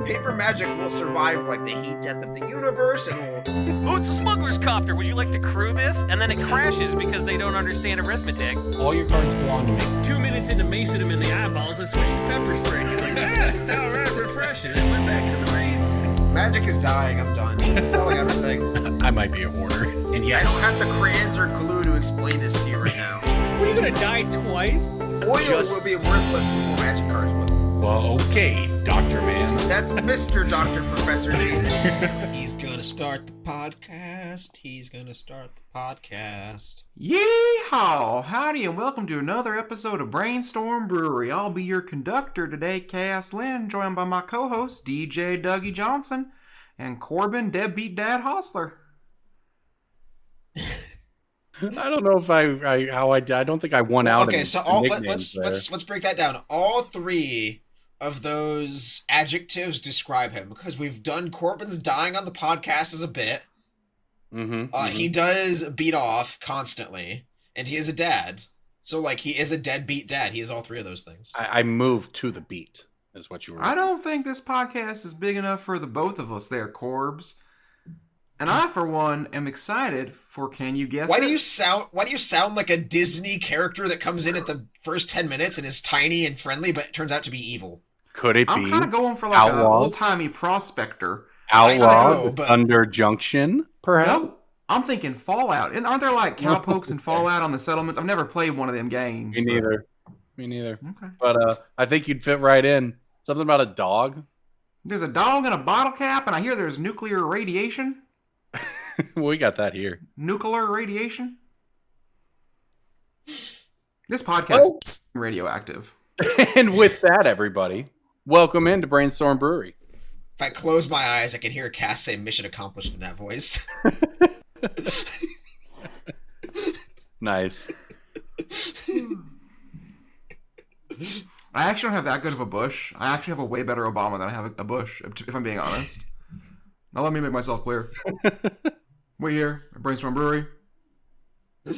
paper magic will survive like the heat death of the universe, and will... Oh, it's a smuggler's copter. Would you like to crew this? And then it crashes because they don't understand arithmetic. All your cards belong to me. 2 minutes into macing him in the eyeballs, I switched to pepper spray. He's like, that's all right, refreshing. And went back to the mace. Magic is dying. I'm done. Selling everything. I might be a hoarder. And yes, I don't have the crayons or glue to explain this to you right now. What, are you gonna die twice? Oil will be worthless before magic cards will. well, okay, Dr. Man. That's Mr. Dr. Professor Jason. He's gonna start the podcast. He's gonna start the podcast. Yeehaw! Howdy and welcome to another episode of Brainstorm Brewery. I'll be your conductor today, Cass Lynn, joined by my co-host, DJ Dougie Johnson, and Corbin, Deadbeat Dad Hostler. I don't know if I don't think I won out. Okay, so let's break that down. All three of those adjectives describe him, because we've done Corbin's dying on the podcast as a bit. He does beat off constantly, and he is a dad. So, like, he is a deadbeat dad. He is all three of those things. I moved to the beat, is what you were. I don't think this podcast is big enough for the both of us there, Corbs. And I, for one, am excited for Can You Guess It? Why do you sound like a Disney character that comes in at the first 10 minutes and is tiny and friendly, but turns out to be evil? Could it I'm be kind of going for like an Outlaw? old-timey prospector. Outlaw know, but- Thunder Junction, perhaps? No, I'm thinking Fallout. And aren't there like cowpokes and Fallout on the settlements? I've never played one of them games. Me neither. Me neither. Okay. But I think you'd fit right in. Something about a dog. There's a dog in a bottle cap, and I hear there's nuclear radiation. We got that here. Nuclear radiation? This podcast is radioactive. And with that, everybody, welcome into Brainstorm Brewery. If I close my eyes, I can hear Cass say mission accomplished in that voice. Nice. I actually don't have that good of a bush. I actually have a way better Obama than I have a bush, if I'm being honest. Now let me make myself clear. We here at Brainstorm Brewery. I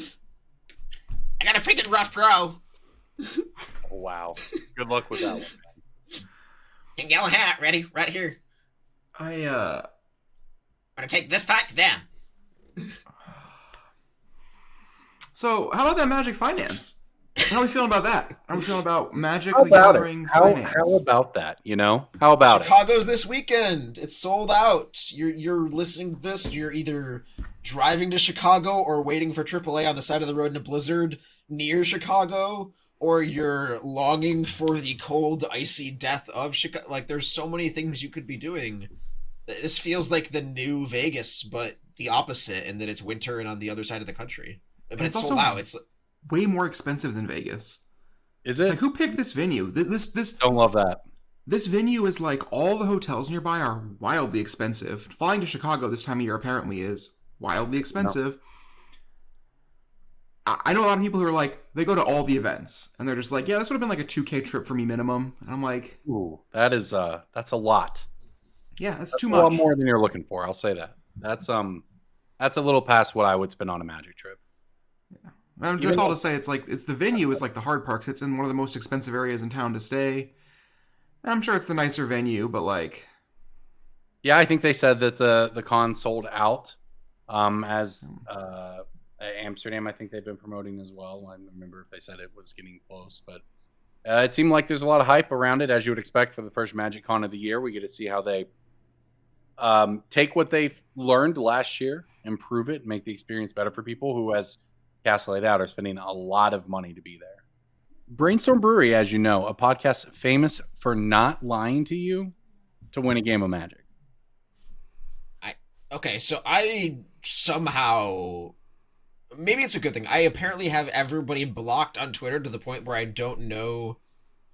got a freaking rough pro. Wow. Good luck with that one, man. King Yellow Hat, ready? Right here. I Gonna take this fight to them. So, how about that Magic Finance? How are we feeling about that? How are we feeling about Magic How the about Gathering it? Finance? How about that? You know? How about Chicago's this weekend. It's sold out. You're listening to this. You're either driving to Chicago or waiting for AAA on the side of the road in a blizzard near Chicago, or you're longing for the cold, icy death of Chicago. Like, there's so many things you could be doing. This feels like the new Vegas, but the opposite, in that it's winter and on the other side of the country. But it's sold out. It's way more expensive than Vegas. Is it? Like, who picked this venue? This Don't love that. This venue is like, all the hotels nearby are wildly expensive. Flying to Chicago this time of year apparently is wildly expensive. No. I know a lot of people who are like, they go to all the events, and they're just like, yeah, this would have been like a $2,000 trip for me minimum. And I'm like, Ooh, that's a lot. Yeah, that's too A much. lot more than you're looking for. I'll say that. That's a little past what I would spend on a Magic trip. That's all to say. It's like, the venue is like the hard part, 'cause it's in one of the most expensive areas in town to stay. And I'm sure it's the nicer venue, but like, Yeah, I think they said that the con sold out. As Amsterdam, I think they've been promoting as well. I don't remember if they said it was getting close, but it seemed like there's a lot of hype around it, as you would expect for the first Magic Con of the year. We get to see how they take what they've learned last year, improve it, make the experience better for people who, as Cass laid out, are spending a lot of money to be there. Brainstorm Brewery, as you know, a podcast famous for not lying to you to win a game of Magic. okay. So I somehow, maybe it's a good thing, I apparently have everybody blocked on Twitter to the point where I don't know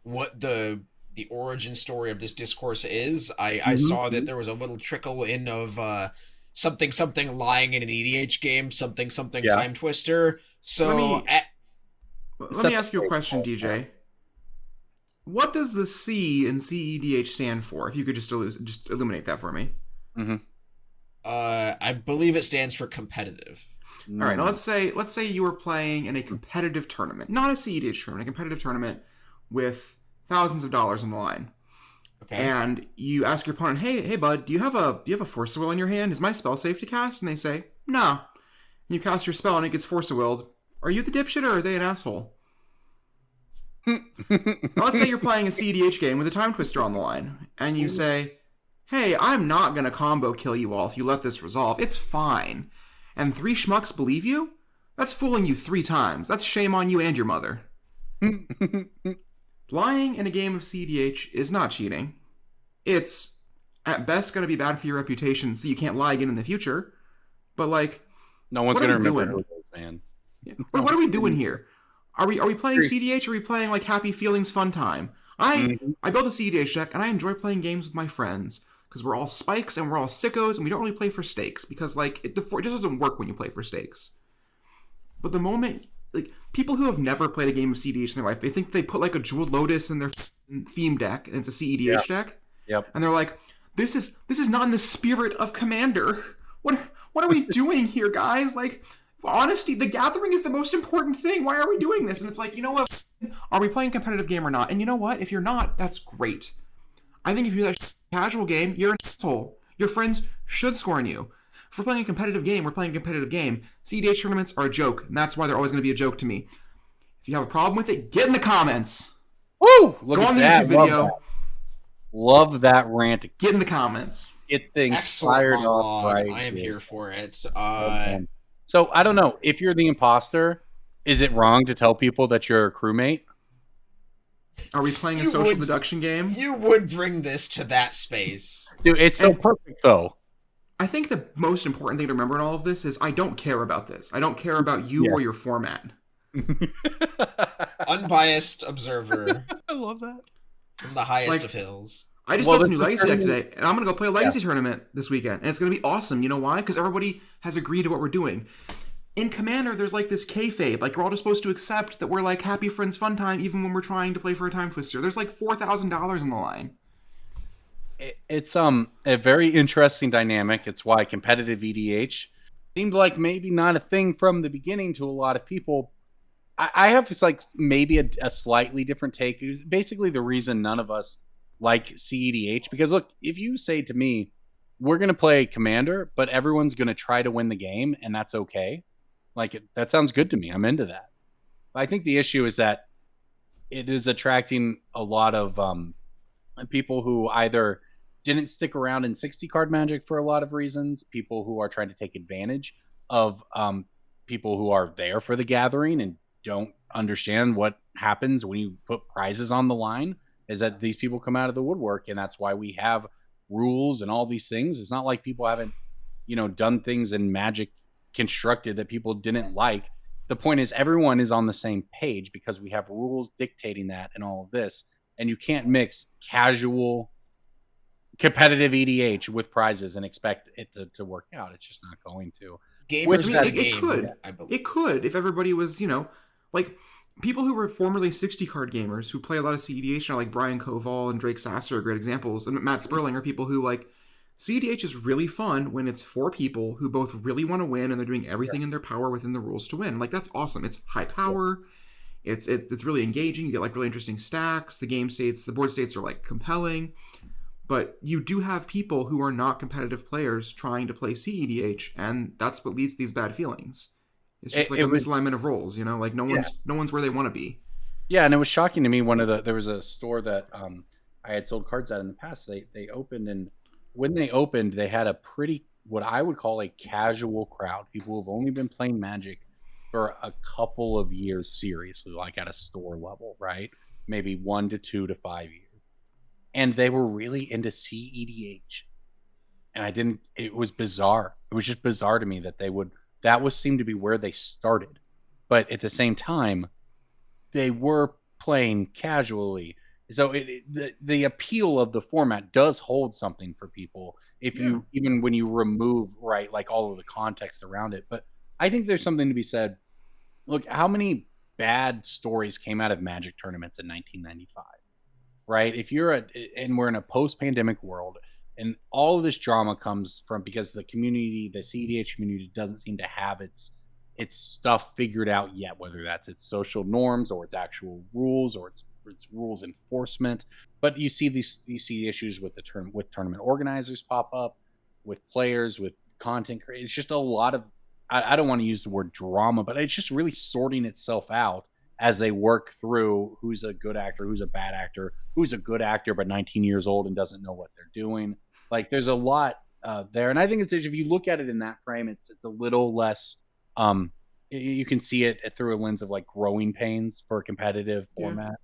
what the origin story of this discourse is. I saw that there was a little trickle in of something lying in an EDH game, something time twister. So let me ask you a question, DJ. What does the C in CEDH stand for? If you could just illuminate that for me. I believe it stands for competitive. All right. Now let's say you were playing in a competitive tournament, not a CEDH tournament, a competitive tournament with thousands of dollars on the line. Okay. And you ask your opponent, hey bud, do you have a Force of Will in your hand? Is my spell safe to cast? And they say, no. You cast your spell and it gets Force of Willed. Are you the dipshit or are they an asshole? Now, let's say you're playing a CEDH game with a Time Twister on the line, and you say, hey, I'm not going to combo kill you all if you let this resolve. It's fine. And 3 schmucks believe you? That's fooling you 3 times. That's shame on you and your mother. Lying in a game of CEDH is not cheating. It's, at best, going to be bad for your reputation so you can't lie again in the future. But, like, No one's what are going to we remember doing? who it was, man. What are we doing here? Are we playing CEDH or are we playing like Happy Feelings Fun Time? I built a CEDH deck and I enjoy playing games with my friends because we're all spikes and we're all sickos and we don't really play for stakes because like it just doesn't work when you play for stakes. But the moment like people who have never played a game of CEDH in their life, they think they put like a Jeweled Lotus in their theme deck and it's a CEDH deck. Yep. And they're like, this is not in the spirit of Commander. What are we doing here, guys? Like, honesty, the gathering is the most important thing. Why are we doing this? And it's like, you know what? Are we playing a competitive game or not? And you know what? If you're not, that's great. I think if you're that casual game, you're an asshole. Your friends should scorn you. If we're playing a competitive game, we're playing a competitive game. CEDH tournaments are a joke, and that's why they're always going to be a joke to me. If you have a problem with it, get in the comments. Woo! Look Go at on the that. YouTube video. Love that rant. Get in the comments. Get things Excellent fired monologue. off right. I am here for it. So I don't know if you're the imposter. Is it wrong to tell people that you're a crewmate? Are we playing a You social would- deduction game? You would bring this to that space. Dude, it's so perfect though. I think the most important thing to remember in all of this is I don't care about this. I don't care about you or your format. Unbiased observer I love that. from the highest Like- of hills. I just Well, built a this new is Legacy deck tournament- today, and I'm going to go play a Legacy tournament this weekend. And it's going to be awesome. You know why? Because everybody has agreed to what we're doing. In Commander, there's like this kayfabe. Like, we're all just supposed to accept that we're like happy friends fun time even when we're trying to play for a Time Twister. There's like $4,000 on the line. It's a very interesting dynamic. It's why competitive EDH seemed like maybe not a thing from the beginning to a lot of people. I have it's like maybe a slightly different take. Basically, the reason none of us like CEDH because look, if you say to me, "We're going to play Commander, but everyone's going to try to win the game, and that's okay," like that sounds good to me. I'm into that. But I think the issue is that it is attracting a lot of people who either didn't stick around in 60 card Magic for a lot of reasons, people who are trying to take advantage of people who are there for the gathering and don't understand what happens when you put prizes on the line, is that these people come out of the woodwork, and that's why we have rules and all these things. It's not like people haven't, done things in Magic constructed that people didn't like. The point is everyone is on the same page because we have rules dictating that and all of this, and you can't mix casual competitive EDH with prizes and expect it to work out. It's just not going to. Gamers got a it game. could. I believe. It could if everybody was, like people who were formerly 60 card gamers who play a lot of CEDH, like Brian Koval and Drake Sasser are great examples, and Matt Sperling are people who like CEDH is really fun when it's 4 people who both really want to win and they're doing everything in their power within the rules to win. Like that's awesome. It's high power. It's really engaging. You get like really interesting stacks. The board states are like compelling. But you do have people who are not competitive players trying to play CEDH, and that's what leads to these bad feelings. It's just like a misalignment of roles, like no one's where they want to be. Yeah, and it was shocking to me. There was a store that I had sold cards at in the past. They opened, and when they opened, they had a pretty what I would call a casual crowd. People who have only been playing Magic for a couple of years seriously, like at a store level, right? Maybe 1 to 2 to 5 years. And they were really into CEDH. And it was bizarre. It was just bizarre to me that seemed to be where they started. But at the same time, they were playing casually. So the appeal of the format does hold something for people even when you remove, right, like all of the context around it. But I think there's something to be said. Look, how many bad stories came out of Magic tournaments in 1995? Right? If and we're in a post-pandemic world, and all of this drama comes from because the CEDH community doesn't seem to have its stuff figured out yet, whether that's its social norms or its actual rules or its it's rules enforcement. But you see issues with with tournament organizers pop up, with players, with content creators. It's just a lot of, I don't want to use the word drama, but it's just really sorting itself out as they work through who's a good actor, who's a bad actor, who's a good actor but 19 years old and doesn't know what they're doing. Like there's a lot there, and I think it's, if you look at it in that frame, it's a little less. You can see it through a lens of like growing pains for a competitive format,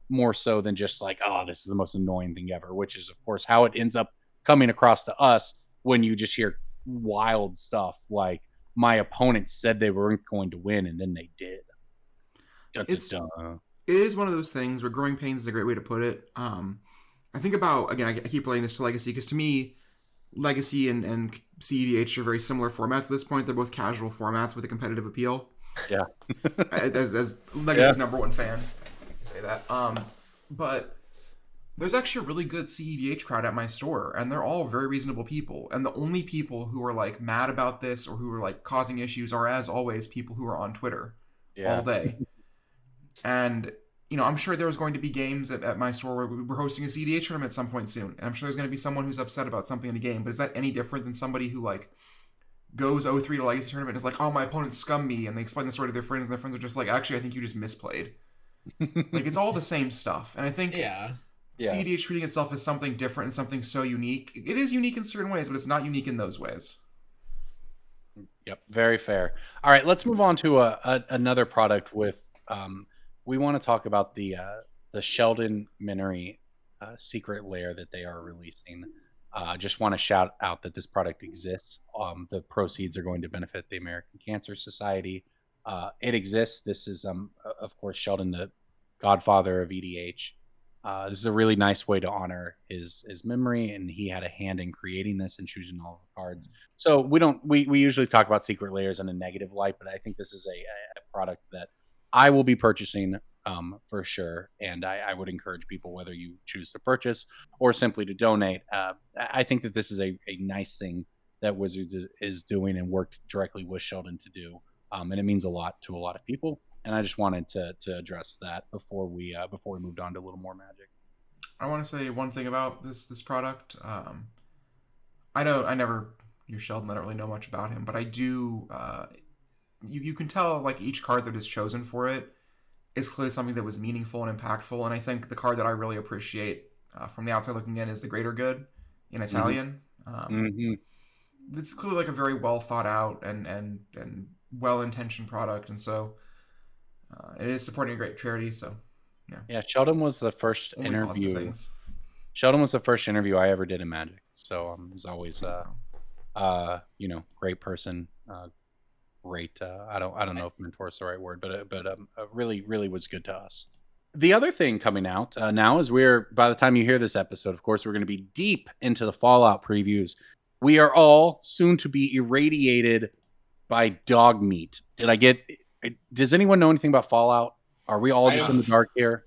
more so than just like, oh, this is the most annoying thing ever, which is of course how it ends up coming across to us when you just hear wild stuff like my opponent said they weren't going to win and then they did. It is one of those things where growing pains is a great way to put it. I think about, again, I keep relating this to Legacy because to me, Legacy and CEDH are very similar formats at this point. They're both casual formats with a competitive appeal. Yeah. as Legacy's number one fan, I can say that. But there's actually a really good CEDH crowd at my store, and they're all very reasonable people. And the only people who are like mad about this or who are like causing issues are, as always, people who are on Twitter all day. And I'm sure there's going to be games at my store where we're hosting a CEDH tournament at some point soon. And I'm sure there's going to be someone who's upset about something in the game. But is that any different than somebody who like goes 0-3 to Legacy tournament and is like, oh, my opponent scummed me, and they explain the story to their friends, and their friends are just like, actually, I think you just misplayed. Like, it's all the same stuff. And I think CEDH treating itself as something different and something so unique. It is unique in certain ways, but it's not unique in those ways. Yep, very fair. All right, let's move on to another product with we want to talk about the Sheldon Menery secret lair that they are releasing. Just want to shout out that this product exists. The proceeds are going to benefit the American Cancer Society. It exists. This is, of course, Sheldon, the godfather of EDH. This is a really nice way to honor his memory, and he had a hand in creating this and choosing all the cards. So we usually talk about secret layers in a negative light, but I think this is a product that I will be purchasing for sure, and I would encourage people, whether you choose to purchase or simply to donate. I think that this is a nice thing that Wizards is doing and worked directly with Sheldon to do, and it means a lot to a lot of people. And I just wanted to address that before we moved on to a little more Magic. I want to say one thing about this product. I never use Sheldon. I don't really know much about him, but I do. You can tell like each card that is chosen for it is clearly something that was meaningful and impactful. And I think the card that I really appreciate from the outside looking in is the Greater Good in Italian. It's clearly like a very well thought out and well intentioned product, and so it is supporting a great charity. So yeah. Sheldon was the first interview. Sheldon was the first interview I ever did in Magic, so he was always great person. Great. I don't know if mentor is the right word, but really, really was good to us. The other thing coming out now is by the time you hear this episode, of course, we're going to be deep into the Fallout previews. We are all soon to be irradiated by dog meat. Does anyone know anything about Fallout? Are we all just in the dark here?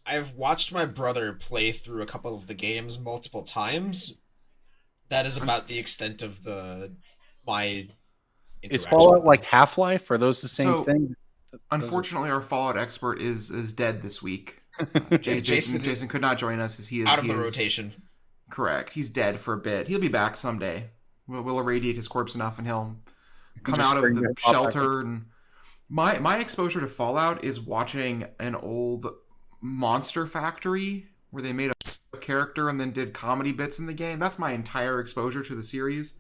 I've watched my brother play through a couple of the games multiple times. That is about the extent of my Is Fallout like Half-Life? Are those the same thing? Unfortunately, our Fallout expert is dead this week. Jason could not join us because he is out of the rotation. Correct. He's dead for a bit. He'll be back someday. We'll irradiate his corpse enough, and he'll come out of the shelter. And my exposure to Fallout is watching an old Monster Factory where they made a character and then did comedy bits in the game. That's my entire exposure to the series.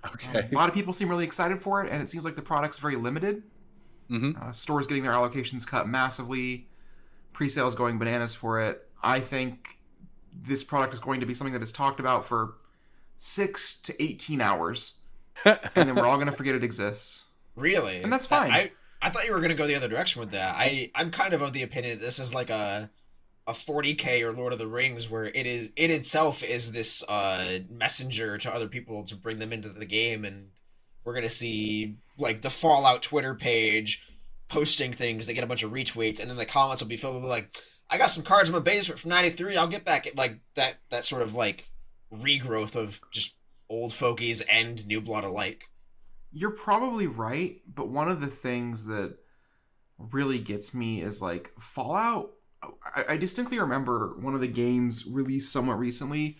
Okay. A lot of people seem really excited for it, and it seems like the product's very limited. Stores getting their allocations cut massively, pre-sales going bananas for it. I think this product is going to be something that is talked about for 6 to 18 hours, and then we're all going to forget it exists. Really? And that's fine. I thought you were going to go the other direction with that. I'm kind of the opinion that this is like a 40K or Lord of the Rings, where it itself is this messenger to other people to bring them into the game, and we're gonna see like the Fallout Twitter page posting things, they get a bunch of retweets, and then the comments will be filled with like, I got some cards in my basement from '93, I'll get back. Like that sort of like regrowth of just old fogies and new blood alike. You're probably right, but one of the things that really gets me is like Fallout. I distinctly remember one of the games released somewhat recently,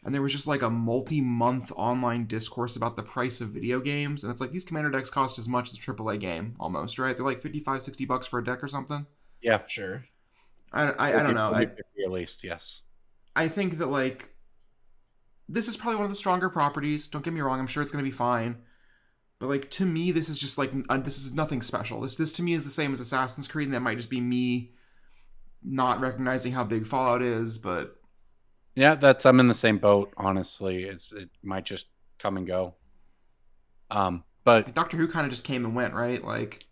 and there was just like a multi-month online discourse about the price of video games, and it's like these commander decks cost as much as a AAA game almost, right? They're like $55-$60 for a deck or something. Yeah, Sure. I don't know. 50 at least, yes. I think that like this is probably one of the stronger properties. Don't get me wrong. I'm sure it's going to be fine. But like to me, this is just like this is nothing special. This to me is the same as Assassin's Creed, and that might just be me not recognizing how big Fallout is. But Yeah, I'm in the same boat. Honestly, it might just come and go. But Doctor Who kind of just came and went, right? Like,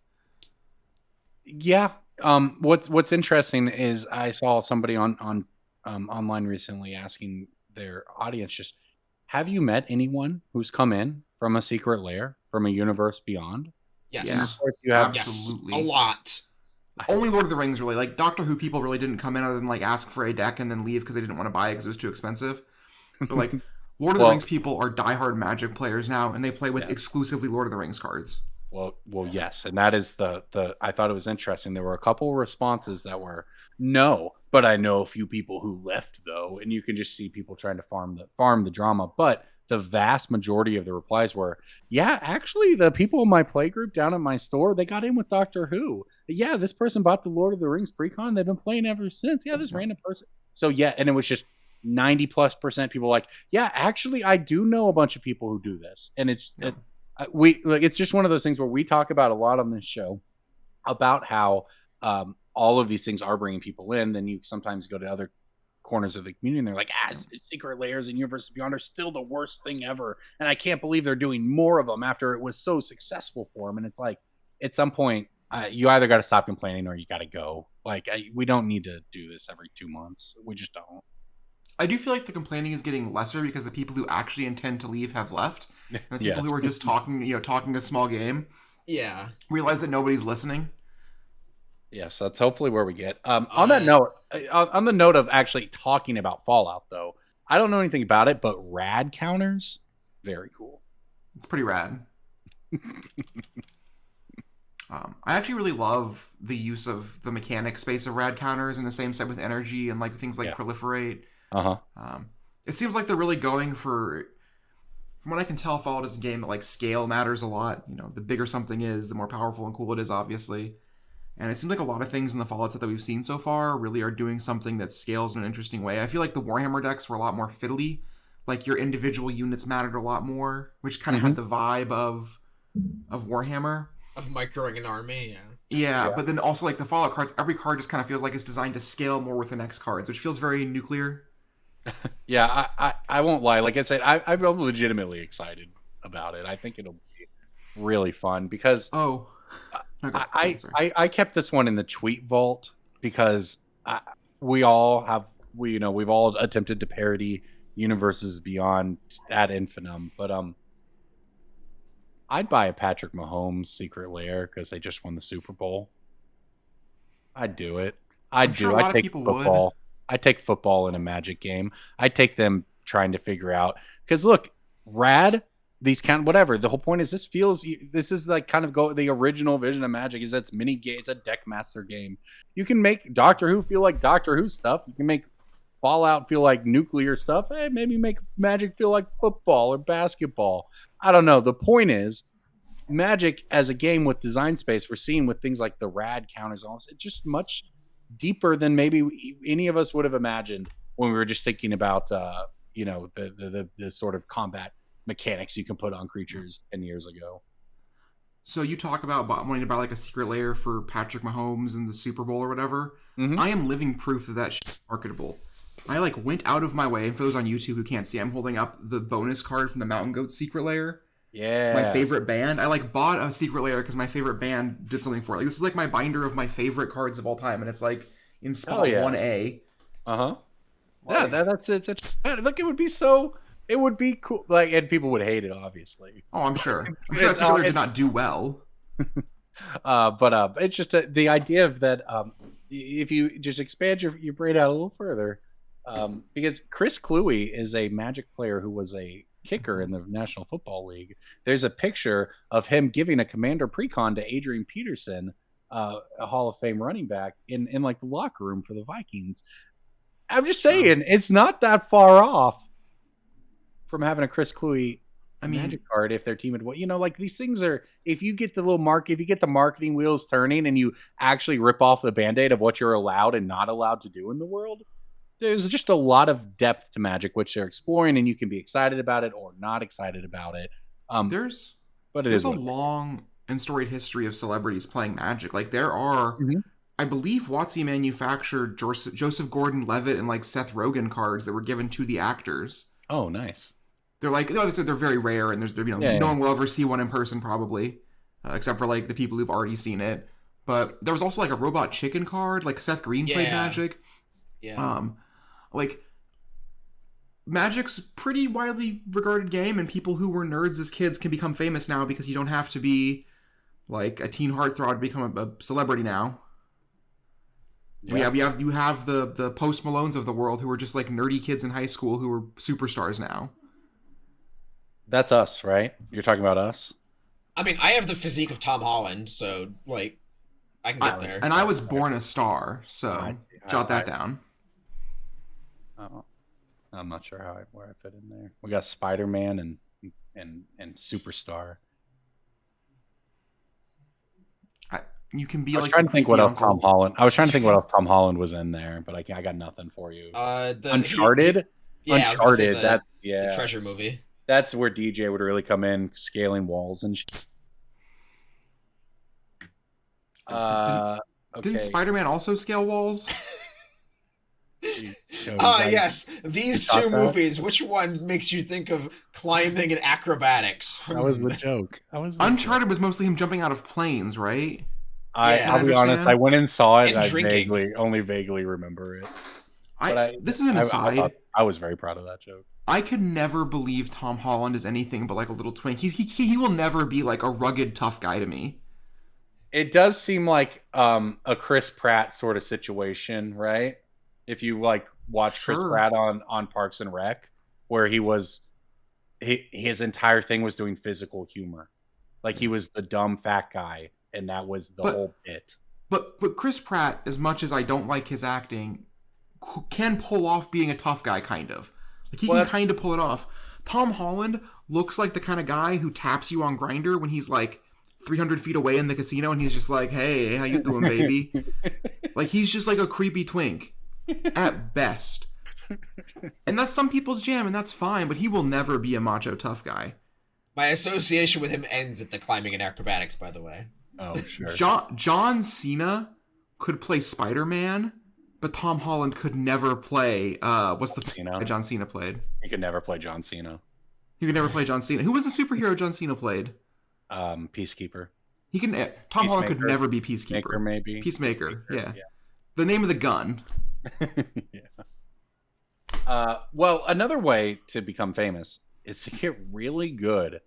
yeah. What's interesting is I saw somebody on online recently asking their audience, just, have you met anyone who's come in from a secret lair, from a universe beyond? Yes. Yeah. Of course you have. Absolutely. Yes. A lot. only Lord of the Rings really. Like Doctor Who people really didn't come in other than like ask for a deck and then leave because they didn't want to buy it because it was too expensive. But like Lord of the Rings people are diehard Magic players now, and they play with exclusively Lord of the Rings cards. Well, yes, and that is the. I thought it was interesting. There were a couple responses that were no, but I know a few people who left though, and you can just see people trying to farm the drama. But the vast majority of the replies were, yeah, actually, the people in my play group down at my store, they got in with Doctor Who. Yeah, this person bought the Lord of the Rings pre-con. They've been playing ever since. Yeah, this random person. So yeah, and it was just 90+% people like, yeah, actually, I do know a bunch of people who do this, and it's it's just one of those things where we talk about a lot on this show about how all of these things are bringing people in. Then you sometimes go to other corners of the community and they're like, secret layers and Universes Beyond are still the worst thing ever, and I can't believe they're doing more of them after it was so successful for them. And it's like, at some point, you either got to stop complaining or you got to go. Like, we don't need to do this every 2 months. We just don't. I do feel like the complaining is getting lesser because the people who actually intend to leave have left. And the people who are just talking a small game, realize that nobody's listening. Yes, that's hopefully where we get. On that note, on the note of actually talking about Fallout, though, I don't know anything about it, but rad counters, very cool. It's pretty rad. I actually really love the use of the mechanic space of rad counters in the same set with energy and like things like proliferate. It seems like they're really going for, from what I can tell, Fallout is a game that like scale matters a lot. You know, the bigger something is, the more powerful and cool it is, obviously. And it seems like a lot of things in the Fallout set that we've seen so far really are doing something that scales in an interesting way. I feel like the Warhammer decks were a lot more fiddly. Like your individual units mattered a lot more, which kind of had the vibe of Warhammer. Of microing an army, Yeah, but then also like the Fallout cards, every card just kind of feels like it's designed to scale more with the next cards, which feels very nuclear. Yeah, I won't lie. Like I said, I'm legitimately excited about it. I think it'll be really fun because I kept this one in the tweet vault because we've all attempted to parody Universes Beyond ad infinitum, but I'd buy a Patrick Mahomes secret lair because they just won the Super Bowl. I'd do it. I'd take football. I take football in a Magic game. I take them trying to figure out, because look, rad, these whatever. The whole point is this is like kind of the original vision of Magic is that's mini game. It's a deck master game. You can make Doctor Who feel like Doctor Who stuff. You can make Fallout feel like nuclear stuff. Hey, maybe make Magic feel like football or basketball. I don't know. The point is, Magic as a game with design space, we're seeing with things like the rad counters, it's just much deeper than maybe any of us would have imagined when we were just thinking about the sort of combat mechanics you can put on creatures 10 years ago. So you talk about wanting to buy like a secret lair for Patrick Mahomes in the Super Bowl or whatever. I am living proof that that shit's marketable. I like went out of my way, and for those on YouTube who can't see, I'm holding up the bonus card from the Mountain Goat secret lair. Yeah. My favorite band. I like bought a secret layer because my favorite band did something for it. Like this is like my binder of my favorite cards of all time, and it's like in spot 1A. Yeah, that's it. Look, it would be cool. Like, and people would hate it, obviously. Oh, I'm sure. I'm sure that secret layer did not do well. But it's just the idea of that. If you just expand your brain out a little further, because Chris Cluey is a Magic player who was a kicker in the National Football League. There's a picture of him giving a Commander Precon to Adrian Peterson a Hall of Fame running back in like the locker room for the Vikings. I'm just saying, it's not that far off from having a Chris Cluey Magic card if their team would, like these things are, if you get the marketing wheels turning and you actually rip off the Band-Aid of what you're allowed and not allowed to do in the world, there's just a lot of depth to Magic, which they're exploring, and you can be excited about it or not excited about it. There's a long and storied history of celebrities playing Magic. Like there are, I believe WotC manufactured Joseph Gordon-Levitt and like Seth Rogen cards that were given to the actors. Oh, nice. They're like, obviously they're very rare, and no one will ever see one in person probably, except for like the people who've already seen it. But there was also like a Robot Chicken card, like Seth Green played Magic. Yeah. Like Magic's pretty widely regarded game, and people who were nerds as kids can become famous now because you don't have to be like a teen heartthrob to become a celebrity now. Yeah. You have the Post Malones of the world who are just like nerdy kids in high school who are superstars now. That's us, right? You're talking about us? I mean, I have the physique of Tom Holland, so like I can get there. And I was born a star, so jot that down. Oh, I'm not sure where I fit in there. We got Spider-Man and Superstar. You can be. I was trying to think what else Tom Holland. I was trying to think what else Tom Holland was in there, but I got nothing for you. Uncharted. Uncharted. That's the treasure movie. That's where DJ would really come in, scaling walls and shit. Didn't Spider-Man also scale walls? Yes. These two movies, which one makes you think of climbing and acrobatics? That was the joke. Uncharted was mostly him jumping out of planes, right? I'll be honest, I went and saw it, and I only vaguely remember it. This is an aside. I was very proud of that joke. I could never believe Tom Holland is anything but like a little twink. He will never be like a rugged, tough guy to me. It does seem like a Chris Pratt sort of situation, right? If you like watch Chris Pratt on Parks and Rec, where his entire thing was doing physical humor, like he was the dumb fat guy, and that was the whole bit. But Chris Pratt, as much as I don't like his acting, can pull off being a tough guy, kind of. Like he can kind of pull it off. Tom Holland looks like the kind of guy who taps you on Grindr when he's like 300 feet away in the casino, and he's just like, "Hey, how you doing, baby?" Like he's just like a creepy twink at best. And that's some people's jam, and that's fine. But he will never be a macho tough guy. My association with him ends at the climbing and acrobatics, by the way. Oh, sure. John Cena could play Spider-Man, but Tom Holland could never play. What's the Cena? John Cena played? He could never play John Cena. He could never play John Cena. Who was the superhero John Cena played? Peacekeeper. He can. Tom Holland could never be Peacekeeper. Maybe Peacemaker. Yeah. The name of the gun. Yeah. Well, another way to become famous is to get really good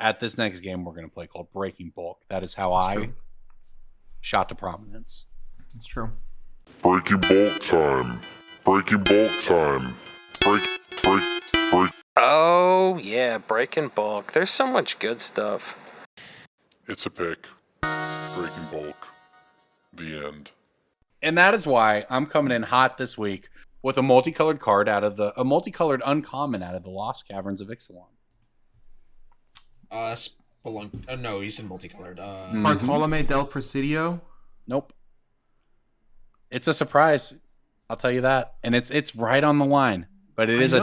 at this next game we're going to play called Breaking Bulk. That is how I shot to prominence. It's true. Breaking Bulk time. Breaking Bulk time. Break. Oh, yeah, Breaking Bulk. There's so much good stuff. It's a pick. Breaking Bulk. The end. And that is why I'm coming in hot this week with a multicolored card a multicolored uncommon out of the Lost Caverns of Ixalan. Spelunk. Oh, no, you said multicolored. Bartolome del Presidio? Nope. It's a surprise. I'll tell you that. And it's right on the line. But it is a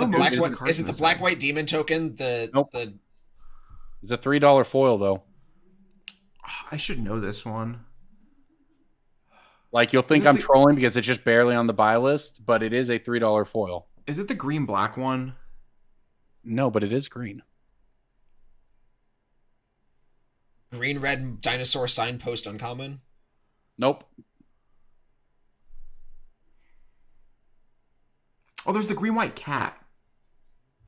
is it the black white demon token? Nope. It's a $3 foil though. I should know this one. Like you'll think I'm trolling because it's just barely on the buy list, but it is a $3 foil. Is it the green black one? No, but it is green. Green red dinosaur signpost uncommon? Nope. Oh, there's the green white cat.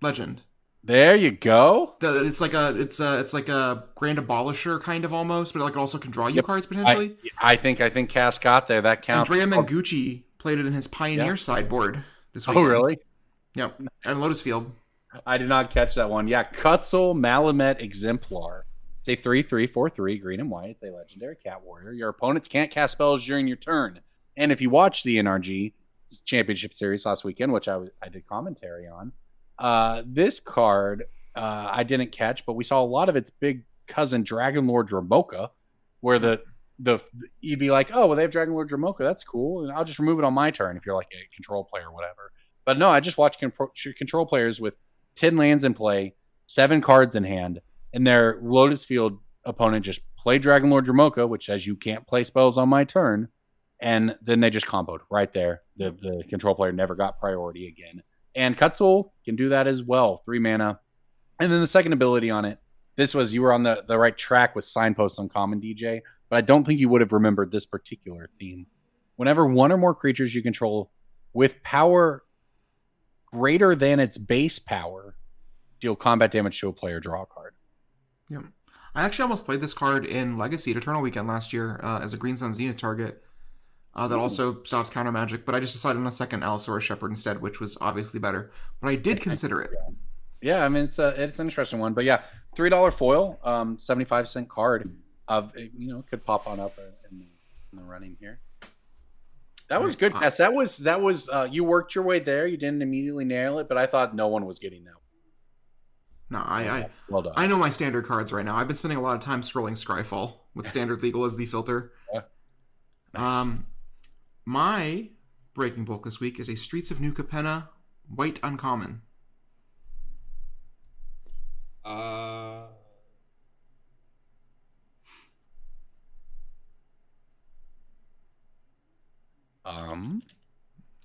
Legend. There you go. It's like a Grand Abolisher kind of almost, but it also can draw you cards potentially. I think Cass got there. That counts. Andrea Mengucci played it in his Pioneer sideboard this week. Oh, really? Yep. And Lotus Field. I did not catch that one. Yeah, Cutzel Malamet Exemplar. It's It's a 3/3/4/3 green and white. It's a legendary cat warrior. Your opponents can't cast spells during your turn. And if you watch the NRG Championship Series last weekend, which I did commentary on, this card I didn't catch, but we saw a lot of its big cousin Dragon Lord Dramoka, where the you'd be like, oh, well, they have Dragon Lord Dramoka, that's cool, and I'll just remove it on my turn if you're like a control player or whatever. But no, I just watched control players with 10 lands in play, 7 cards in hand, and their Lotus Field opponent just played Dragon Lord Dramoka, which says you can't play spells on my turn, and then they just comboed right there. The control player never got priority again. And Kutsul can do that as well, 3 mana. And then the second ability on it, you were on the right track with Signpost on common, DJ, but I don't think you would have remembered this particular theme. Whenever one or more creatures you control with power greater than its base power deal combat damage to a player, draw a card. Yep. I actually almost played this card in Legacy at Eternal Weekend last year as a Green Sun Zenith target. That also stops counter magic, but I just decided on a second Allosaurus Shepherd instead, which was obviously better. But I did consider it. Yeah, I mean it's an interesting one, but yeah, $3 foil, 75-cent card of could pop on up in the running here. That was good, Cass. That was you worked your way there. You didn't immediately nail it, but I thought no one was getting that. No, Well done. I know my standard cards right now. I've been spending a lot of time scrolling Scryfall with standard legal as the filter. Yeah. Nice. My breaking bulk this week is a Streets of New Capenna white uncommon.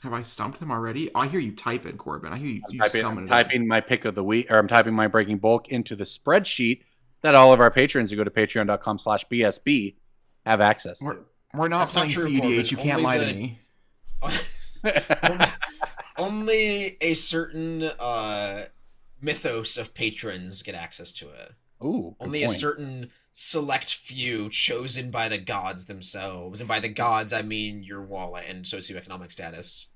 Have I stumped them already? Oh, I hear you typing, Corbin. I hear you I'm typing my pick of the week, or I'm typing my breaking bulk into the spreadsheet that all of our patrons who go to patreon.com/BSB have access to. We're not playing CEDH. Corbin. You can't lie to me. Only a certain mythos of patrons get access to it. Ooh, only a certain select few chosen by the gods themselves, and by the gods I mean your wallet and socioeconomic status.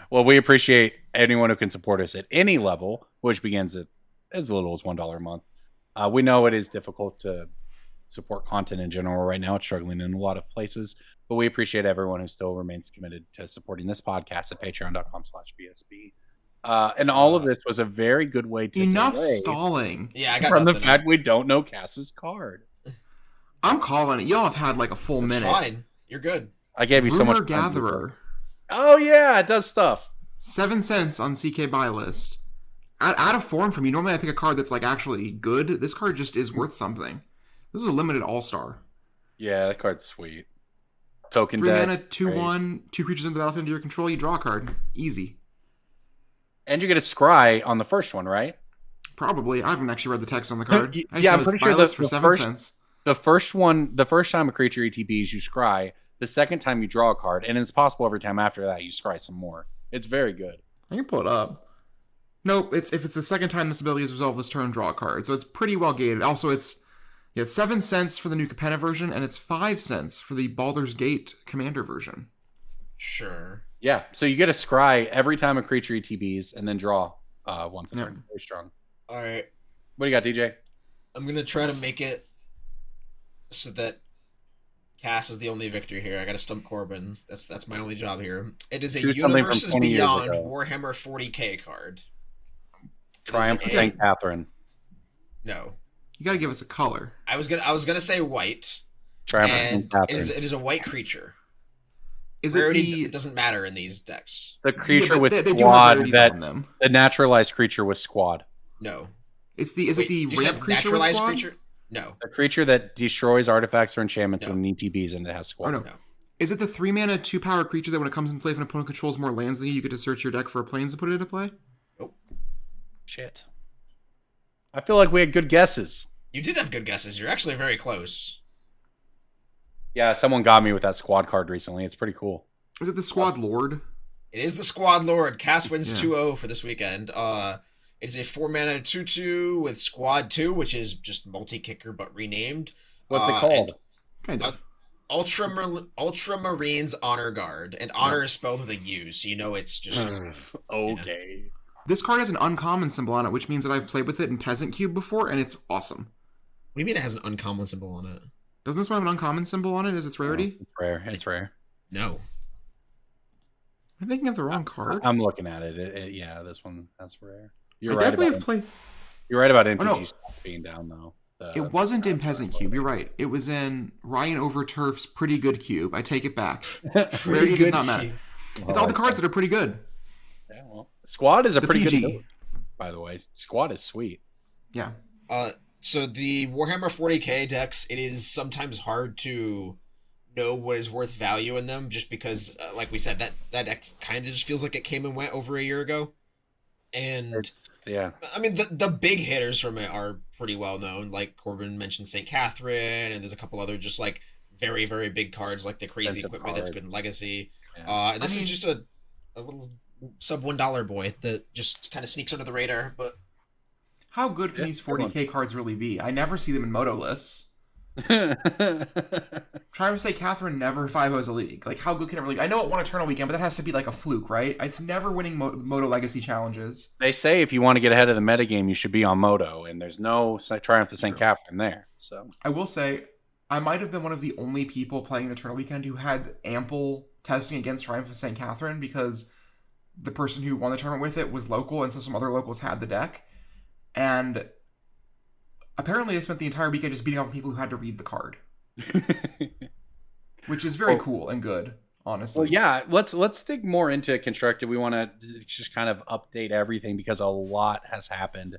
Well, we appreciate anyone who can support us at any level, which begins at as little as $1 a month. We know it is difficult to support content in general right now. It's struggling in a lot of places, but we appreciate everyone who still remains committed to supporting this podcast at patreon.com/BSB. And all of this was a very good way to enough stalling. Yeah, I got from the fact we don't know Cass's card. I'm calling it. Y'all have had like a full minute. Fine, you're good. I gave you so much. Gatherer. Oh yeah, it does stuff. 7 cents on CK buy list. Out of form from you. Normally I pick a card that's like actually good. This card just is worth something. This is a limited all-star. Yeah, that card's sweet. Token 3 deck. mana, 2/1, 2 creatures in the battlefield under your control. You draw a card. Easy. And you get a scry on the first one, right? Probably. I haven't actually read the text on the card. Yeah, I'm pretty sure that's for 7 cents. The first time a creature ETBs, you scry. The second time you draw a card, and it's possible every time after that you scry some more. It's very good. I can pull it up. Nope, if it's the second time this ability is resolved this turn, draw a card. So it's pretty well gated. Also, it's 7 cents for the new Capenna version, and it's 5 cents for the Baldur's Gate Commander version. Sure. Yeah, so you get a scry every time a creature ETBs, and then draw once a turn. Very strong. All right. What do you got, DJ? I'm going to try to make it so that Cass is the only victor here. I got to stump Corbin. That's my only job here. It is a Universes Beyond Warhammer 40k card. Triumph of St. Catherine. No. You got to give us a color. I was gonna say white. Triumph of St. Catherine. It is a white creature. It doesn't matter in these decks. The creature with squad the naturalized creature with squad. No. Is it the ramp creature with squad? Creature? No. A creature that destroys artifacts or enchantments with an ETBs and it has squad. Oh, no. Is it the 3 mana 2-power creature that when it comes in play, if an opponent controls more lands than you get to search your deck for planes and put it into play? Nope. Shit. I feel like we had good guesses. You did have good guesses. You're actually very close. Yeah, someone got me with that squad card recently. It's pretty cool. Is it the Squad Lord? It is the Squad Lord. Cass wins 2-0 for this weekend. It's a 4 mana 2/2 with Squad 2, which is just multi-kicker but renamed. What's it called? Kind of. Ultramarines Honor Guard. And honor is spelled with a U, so you know it's just... okay. This card has an uncommon symbol on it, which means that I've played with it in Peasant Cube before, and it's awesome. do you mean it has an uncommon symbol on it? Doesn't this one have an uncommon symbol on it as its rarity? It's rare. It's rare. No. I'm thinking of the wrong card. I'm looking at it. Yeah, this one that's rare. You're I right. definitely have played. You're right about NPG no. stuff being down though. It wasn't in Peasant Cube. You're right. It was in Ryan Overturf's Pretty Good Cube. I take it back. Rarity does not matter. It's all the cards that are pretty good. Yeah, well, Squad is a The pretty PG. good build, by the way. Squad is sweet. Yeah. So the Warhammer 40k decks, it is sometimes hard to know what is worth value in them, just because, like we said, that deck kind of just feels like it came and went over a year ago. And Yeah. I mean, the big hitters from it are pretty well known. Like Corbin mentioned St. Catherine, and there's a couple other just like very, very big cards, like the crazy Expensive equipment that's card. good in Legacy. Yeah. And this is just a little sub $1 boy that just kind of sneaks under the radar. But How good can Yeah, these good one. 40k cards really be? I never see them in Moto lists. Trying to say Catherine never 5-0s a league. Like, how good can it really be? I know it won Eternal Weekend, but that has to be like a fluke, right? It's never winning Moto Legacy challenges. They say if you want to get ahead of the metagame, you should be on Moto, and there's no Triumph of St. True. Catherine there. So I will say, I might have been one of the only people playing Eternal Weekend who had ample testing against Triumph of St. Catherine, because the person who won the tournament with it was local, and so some other locals had the deck. And apparently they spent the entire weekend just beating up on people who had to read the card, which is very cool and good, honestly. Well, yeah, let's dig more into constructed. We want to just kind of update everything because a lot has happened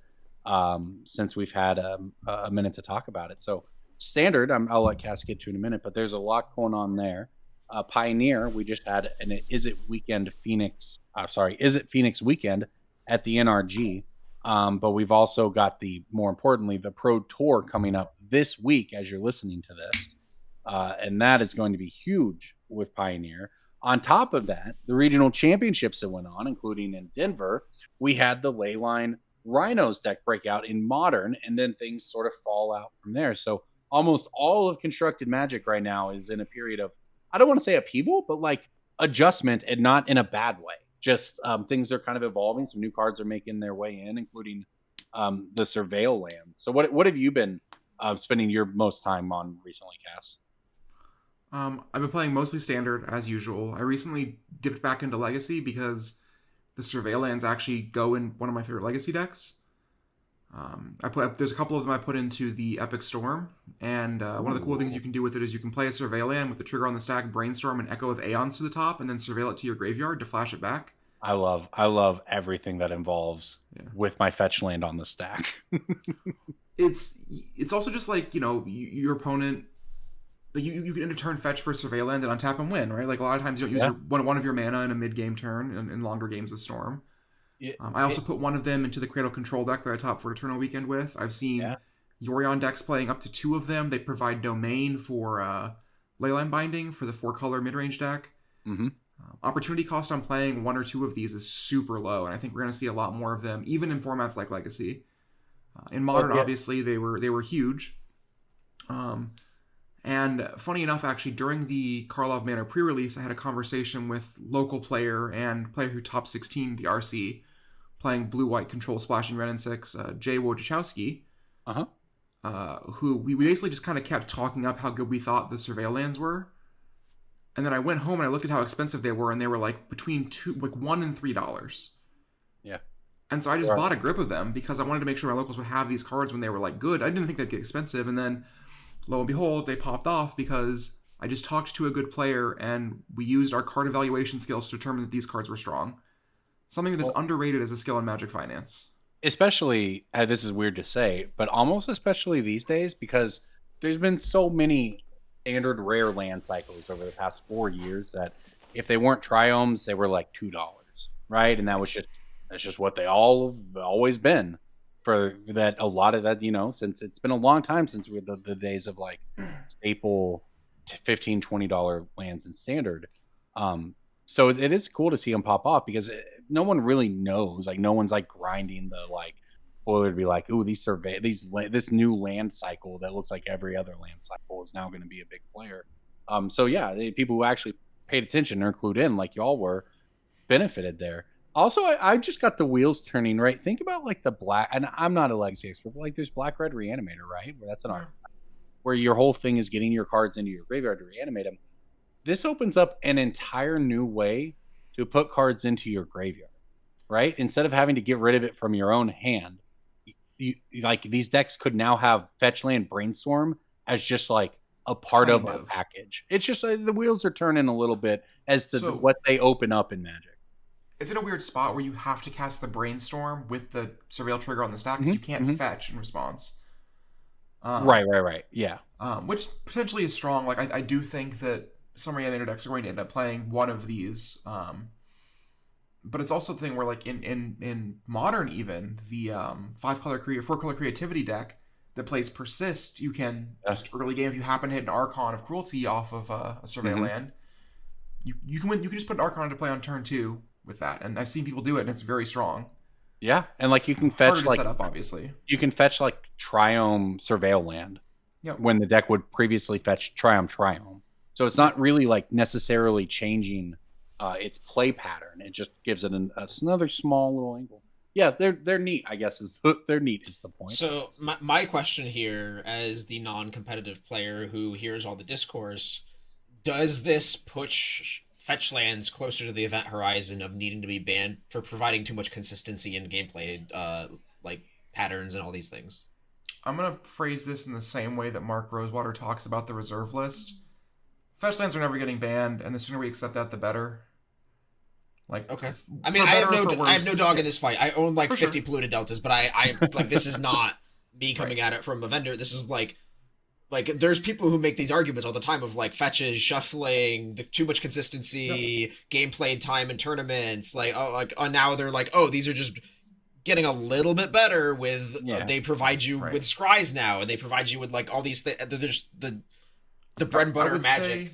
since we've had a minute to talk about it. So standard, I'll let Cass get to in a minute, but there's a lot going on there. Pioneer, we just had an Is It Phoenix weekend at the NRG. But we've also got more importantly, the Pro Tour coming up this week as you're listening to this. And that is going to be huge with Pioneer. On top of that, the regional championships that went on, including in Denver, we had the Leyline Rhinos deck breakout in Modern, and then things sort of fall out from there. So almost all of Constructed Magic right now is in a period of, I don't want to say upheaval, but like adjustment, and not in a bad way. Just things are kind of evolving. Some new cards are making their way in, including the Surveil lands. So what have you been spending your most time on recently, Cass? I've been playing mostly Standard, as usual. I recently dipped back into Legacy because the Surveil lands actually go in one of my favorite Legacy decks. There's a couple of them I put into the Epic Storm, and one of the cool things you can do with it is you can play a Surveil land with the trigger on the stack, Brainstorm, and Echo of Aeons to the top, and then surveil it to your graveyard to flash it back. I love everything that involves with my fetch land on the stack. It's also just like, your opponent, like you can end a turn fetch for a Surveil land and untap and win, right? Like a lot of times you don't use one of your mana in a mid-game turn in longer games of Storm. I also put one of them into the Cradle Control deck that I top for Eternal Weekend with. I've seen Yorion decks playing up to 2 of them. They provide domain for Leyline Binding for the 4-color mid-range deck. Mm-hmm. Opportunity cost on playing 1 or 2 of these is super low, and I think we're going to see a lot more of them, even in formats like Legacy. In Modern, obviously, they were huge. And funny enough, actually, during the Karlov Manor pre-release, I had a conversation with local player and player who top 16 the RC, playing blue-white control splashing red and 6, Jay Wojciechowski, who we basically just kind of kept talking up how good we thought the Surveil lands were. And then I went home and I looked at how expensive they were, and they were like between $1 and $3. Yeah. And so I just bought a grip of them because I wanted to make sure my locals would have these cards when they were like good. I didn't think they'd get expensive, and then lo and behold, they popped off because I just talked to a good player and we used our card evaluation skills to determine that these cards were strong. Something that is underrated as a skill in Magic Finance. Especially, this is weird to say, but almost especially these days, because there's been so many standard rare land cycles over the past 4 years that if they weren't triomes, they were like $2, right? And that's just what they all have always been. For that, a lot of that, since it's been a long time since the days of like staple $15, $20 lands in standard. So it is cool to see them pop off because no one really knows. Like no one's like grinding the like spoiler to be like, ooh, this new land cycle that looks like every other land cycle is now going to be a big player. So yeah, the people who actually paid attention or clued in, like y'all were, benefited there. Also, I just got the wheels turning, right? Think about like the black, and I'm not a legacy expert, but like there's Black Red Reanimator, right? Where that's an art, where your whole thing is getting your cards into your graveyard to reanimate them. This opens up an entire new way to put cards into your graveyard, right? Instead of having to get rid of it from your own hand, like these decks could now have Fetchland Brainstorm as just like a part of a package. It's just the wheels are turning a little bit as to what they open up in Magic. It's in a weird spot where you have to cast the Brainstorm with the Surveil trigger on the stack because you can't fetch in response. Right. Yeah. Which potentially is strong. Like I do think that some Reanimator decks are going to end up playing one of these. But it's also the thing where, like in Modern, even the 4-color creativity deck that plays Persist, you can just early game if you happen to hit an Archon of Cruelty off of a Surveil land, you can win. You can just put an Archon into play on turn 2 with that, and I've seen people do it, and it's very strong. Yeah, and like you can fetch like set up, obviously. You can fetch like Triome Surveil land. Yep. When the deck would previously fetch Triome. So it's not really like necessarily changing its play pattern. It just gives it another small little angle. Yeah, they're neat, I guess they're neat is the point. So my question here, as the non-competitive player who hears all the discourse, does this push fetch lands closer to the event horizon of needing to be banned for providing too much consistency in gameplay, like patterns and all these things? I'm going to phrase this in the same way that Mark Rosewater talks about the reserve list. Fetch lands are never getting banned, and the sooner we accept that, the better. Like, okay. I mean, I have no dog in this fight. I own like 50 polluted deltas, but I like, this is not me coming at it from a vendor. This is like there's people who make these arguments all the time of like fetches, shuffling, too much consistency, gameplay time in tournaments. Now they're like, oh, these are just getting a little bit better with they provide you with scries now, and they provide you with like all these things. There's the bread and butter Magic.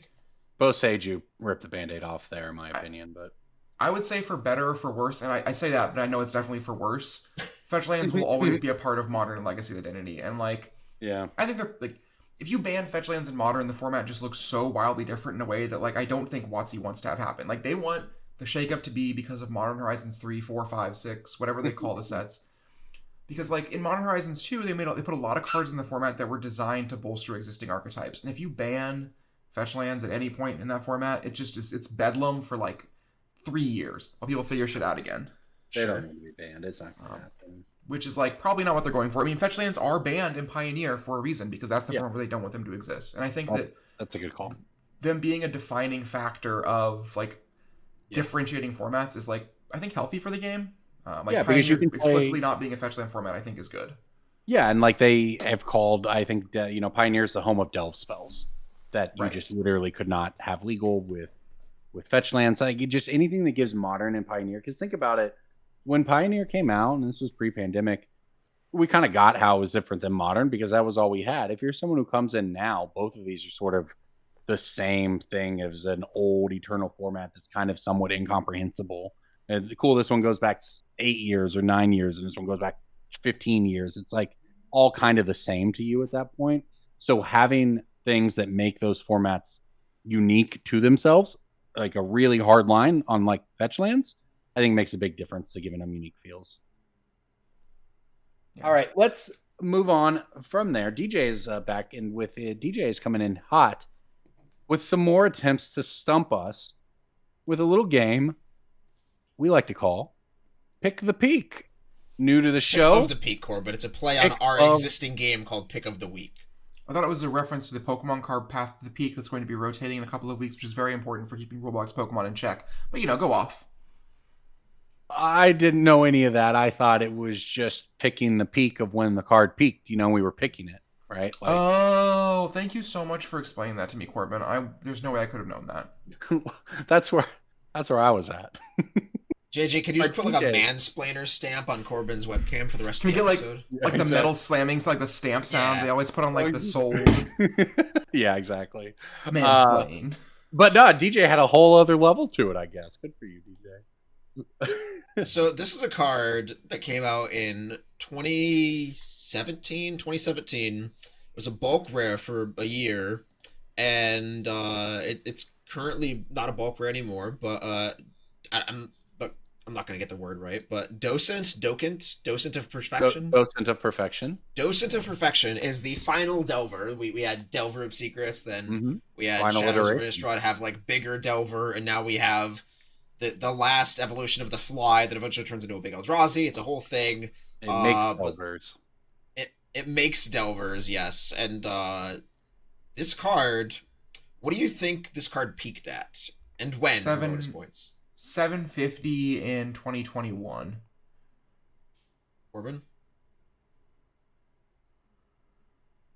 Both Seiju ripped the band-aid off there, in my opinion, but I would say for better or for worse, and I say that, but I know it's definitely for worse. Fetch lands will always be a part of Modern and Legacy identity, and like, I think they're like, if you ban fetch lands in Modern, the format just looks so wildly different in a way that like I don't think WotC wants to have happen. Like they want the shakeup to be because of Modern Horizons 3, 4, 5, 6, whatever they call the sets. Because like in Modern Horizons 2, they put a lot of cards in the format that were designed to bolster existing archetypes. And if you ban fetch lands at any point in that format, it's bedlam for like 3 years while people figure shit out again. They don't need to be banned. It's not going to happen. Which is like probably not what they're going for. I mean, fetch lands are banned in Pioneer for a reason, because that's the format where they don't want them to exist. And I think that's a good call. Them being a defining factor of like differentiating formats is like, I think, healthy for the game. Pioneer because you can explicitly not being a fetch land format, I think, is good. Yeah, and like they have called, I think that Pioneer is the home of delve spells that you just literally could not have legal with fetch lands. Like just anything that gives Modern and Pioneer. Because think about it, when Pioneer came out, and this was pre-pandemic, we kind of got how it was different than Modern because that was all we had. If you're someone who comes in now, both of these are sort of the same thing as an old Eternal format that's kind of somewhat incomprehensible. And cool, this one goes back 8 years or 9 years, and this one goes back 15 years. It's like all kind of the same to you at that point. So having things that make those formats unique to themselves, like a really hard line on like fetch lands, I think makes a big difference to giving them unique feels. Yeah. All right, let's move on from there. DJ is back in with it. DJ is coming in hot with some more attempts to stump us with a little game we like to call Pick the Peak. New to the show. Pick of the Peak, Corbin. It's a play on our existing game called Pick of the Week. I thought it was a reference to the Pokemon card Path to the Peak that's going to be rotating in a couple of weeks, which is very important for keeping Roblox Pokemon in check. But, go off. I didn't know any of that. I thought it was just picking the peak of when the card peaked. We were picking it, right? Like, oh, thank you so much for explaining that to me, Corbin. There's no way I could have known that. That's where I was at. JJ, can you just put like a mansplainer stamp on Corbin's webcam for the rest of the episode? Like the metal slamming, so like the stamp sound they always put on like the soul. Yeah, exactly. Mansplain. But no, DJ had a whole other level to it, I guess. Good for you, DJ. So this is a card that came out in 2017. It was a bulk rare for a year, and it's currently not a bulk rare anymore. But I'm I'm not going to get the word right, but Docent of Perfection. Docent of Perfection. Docent of Perfection is the final Delver. We had Delver of Secrets, then we had Final Shadows of iteration. Innistrad have like bigger Delver, and now we have the last evolution of the Fly that eventually turns into a big Eldrazi. It's a whole thing. It makes Delvers. It makes Delvers, yes. And this card, what do you think this card peaked at? And when? For bonus points. 750 in 2021. Corbin?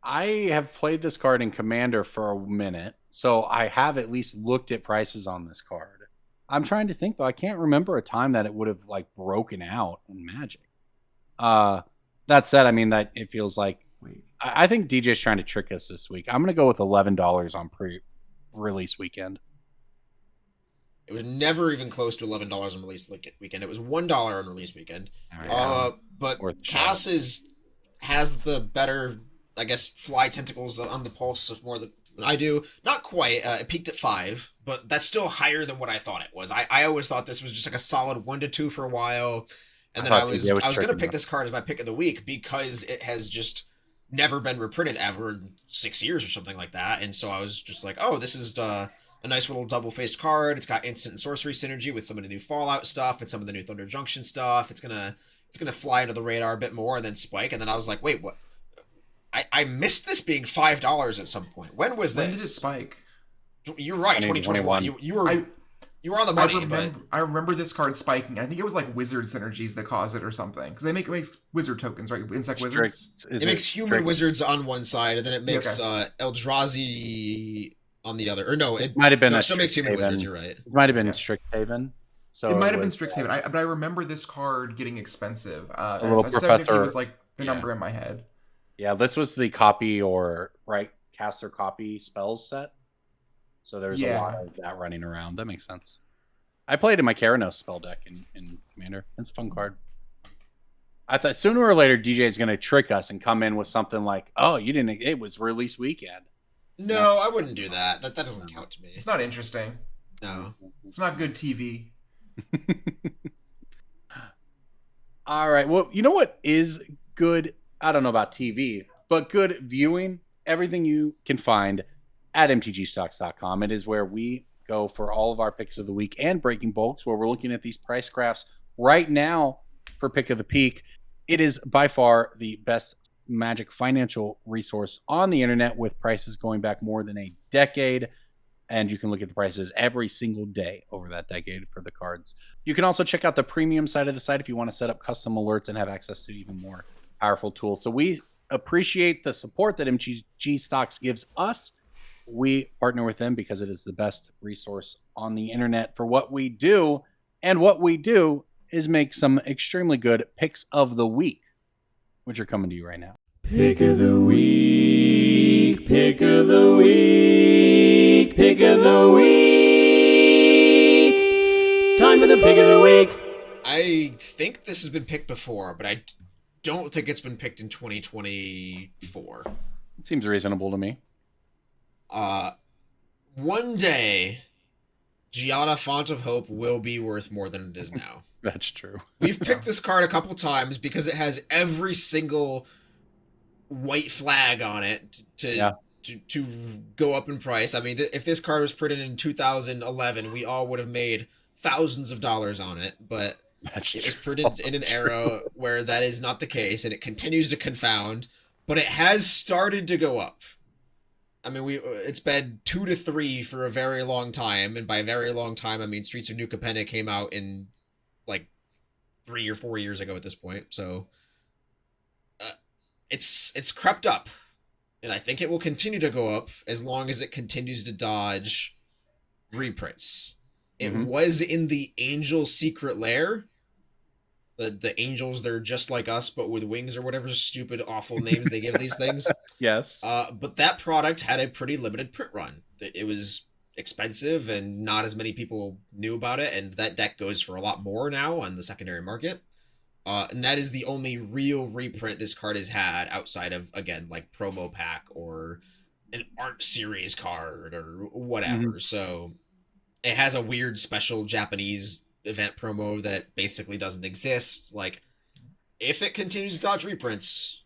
I have played this card in Commander for a minute, so I have at least looked at prices on this card. I'm trying to think, though. I can't remember a time that it would have like broken out in Magic. That said, I mean, that it feels like I think DJ's trying to trick us this week. I'm going to go with $11 on pre-release weekend. It was never even close to $11 on release weekend. It was $1 on release weekend. But Cass has the better, I guess, fly tentacles on the pulse of more than I do. Not quite. It peaked at 5, but that's still higher than what I thought it was. I always thought this was just like a solid 1 to 2 for a while. And then I was going to pick this card as my pick of the week because it has just never been reprinted ever in 6 years or something like that. And so I was just like, oh, this is a nice little double-faced card. It's got instant and sorcery synergy with some of the new Fallout stuff and some of the new Thunder Junction stuff. It's gonna fly under the radar a bit more and then spike. And then I was like, wait, what? I missed this being $5 at some point. When was this? When did it spike? You're right, 2021. You were on the money. I remember this card spiking. I think it was like wizard synergies that caused it or something. Because it makes wizard tokens, right? Insect wizards. It makes human wizards on one side, and then it makes Eldrazi on the other. Or no, it might have been. No, it still makes human wizards. You're right. It might have been Strixhaven. So it might have been Strixhaven. But I remember this card getting expensive. A little professor was like the number in my head. Yeah, this was the copy or caster copy spells set. So there's a lot of that running around. That makes sense. I played in my Keranos spell deck in Commander. It's a fun card. I thought sooner or later DJ is going to trick us and come in with something like, "Oh, you didn't. It was release weekend." No, I wouldn't do that. That doesn't count to me. It's not interesting. No, it's not good TV. All right. Well, you know what is good? I don't know about TV, but good viewing. Everything you can find at mtgstocks.com. It is where we go for all of our picks of the week and breaking bulks, where we're looking at these price graphs right now for pick of the peak. It is by far the best Magic financial resource on the internet, with prices going back more than a decade. And you can look at the prices every single day over that decade for the cards. You can also check out the premium side of the site if you want to set up custom alerts and have access to even more powerful tools. So we appreciate the support that MTG Stocks gives us. We partner with them because it is the best resource on the internet for what we do. And what we do is make some extremely good picks of the week, which are coming to you right now. Pick of the week, pick of the week, pick of the week. Time for the pick of the week. I think this has been picked before, but I don't think it's been picked in 2024. It seems reasonable to me. One day, Giada Font of Hope will be worth more than it is now. That's true. We've picked this card a couple times because it has every single white flag on it to go up in price. I mean, if this card was printed in 2011, we all would have made thousands of dollars on it, but it was printed in an era where that is not the case, and it continues to confound, but it has started to go up. I mean, it's been 2 to 3 for a very long time, and by a very long time, I mean Streets of New Capenna came out in like 3 or 4 years ago at this point. So it's crept up, and I think it will continue to go up as long as it continues to dodge reprints. It was in the Angel Secret Lair. The angels, they're just like us, but with wings or whatever stupid, awful names they give these things. Yes. But that product had a pretty limited print run. It was expensive, and not as many people knew about it, and that deck goes for a lot more now on the secondary market. And that is the only real reprint this card has had outside of, again, like promo pack or an art series card or whatever. So it has a weird special Japanese event promo that basically doesn't exist. Like, if it continues to dodge reprints,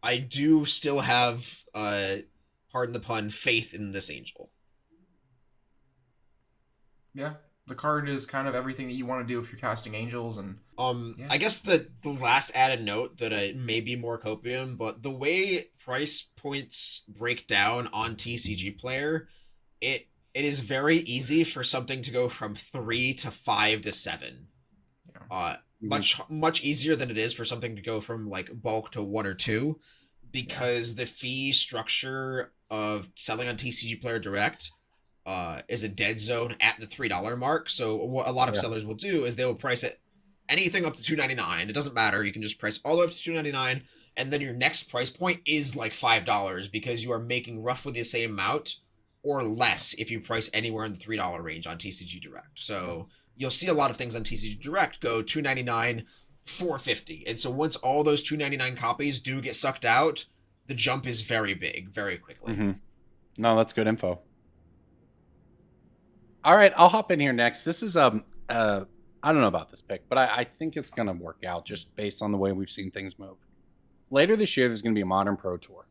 I do still have, pardon the pun, faith in this Angel. Yeah, the card is kind of everything that you want to do if you're casting Angels, and yeah. I guess the last added note that may be more copium, but the way price points break down on TCG Player, it is very easy for something to go from 3 to 5 to 7. Yeah. Much easier than it is for something to go from like bulk to 1 or 2, because the fee structure of selling on TCG Player Direct is a dead zone at the $3 mark. So what a lot of sellers will do is they will price it anything up to $2.99. It doesn't matter. You can just price all the way up to $2.99, and then your next price point is like $5 because you are making roughly the same amount or less if you price anywhere in the $3 range on TCG Direct. So you'll see a lot of things on TCG Direct go $2.99, $4.50. And so once all those $2.99 copies do get sucked out, the jump is very big, very quickly. Mm-hmm. No, that's good info. All right, I'll hop in here next. This is I don't know about this pick, but I think it's going to work out just based on the way we've seen things move. Later this year, there's going to be a Modern Pro Tour.